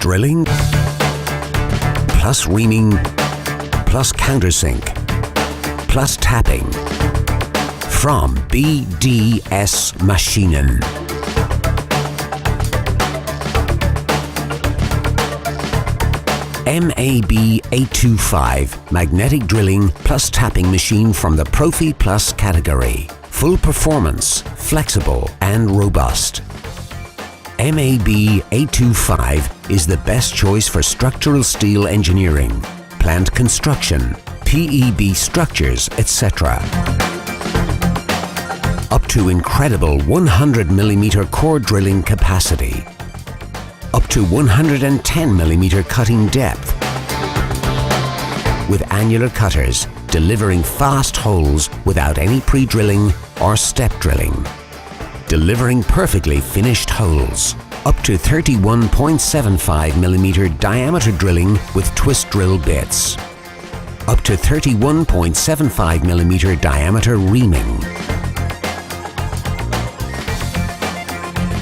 drilling, plus reaming, plus countersink, plus tapping. From BDS Maschinen. MAB 825 magnetic drilling plus tapping machine from the Profi Plus category. Full performance, flexible and robust. MAB 825 is the best choice for structural steel engineering, plant construction, PEB structures, etc. Up to incredible 100 mm core drilling capacity. Up to 110 mm cutting depth. With annular cutters, delivering fast holes without any pre-drilling or step drilling. Delivering perfectly finished holes. Up to 31.75 mm diameter drilling with twist drill bits. Up to 31.75 mm diameter reaming.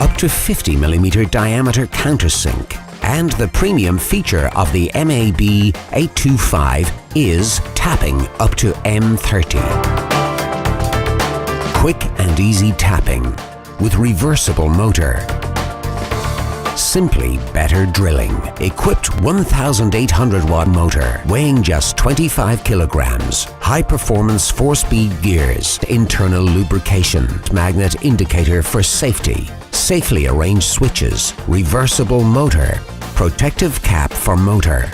Up to 50 mm diameter countersink. And the premium feature of the MAB 825 is tapping up to M30. Quick and easy tapping with reversible motor. Simply better drilling. Equipped 1800 watt motor weighing just 25 kilograms. High performance 4-speed gears. Internal lubrication. Magnet indicator for safety. Safely arranged switches. Reversible motor. Protective cap for motor.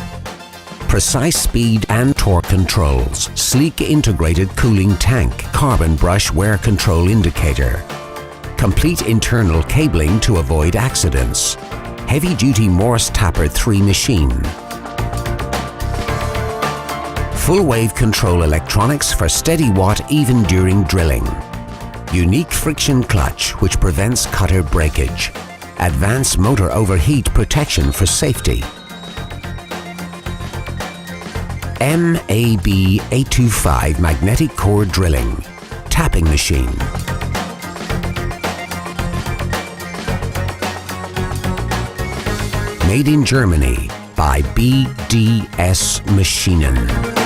Precise speed and torque controls. Sleek integrated cooling tank. Carbon brush wear control indicator. Complete internal cabling to avoid accidents. Heavy-duty Morse Tapper 3 machine. Full wave control electronics for steady watt even during drilling. Unique friction clutch which prevents cutter breakage. Advanced motor overheat protection for safety. MAB 825 magnetic core drilling. Tapping machine. Made in Germany by BDS Maschinen.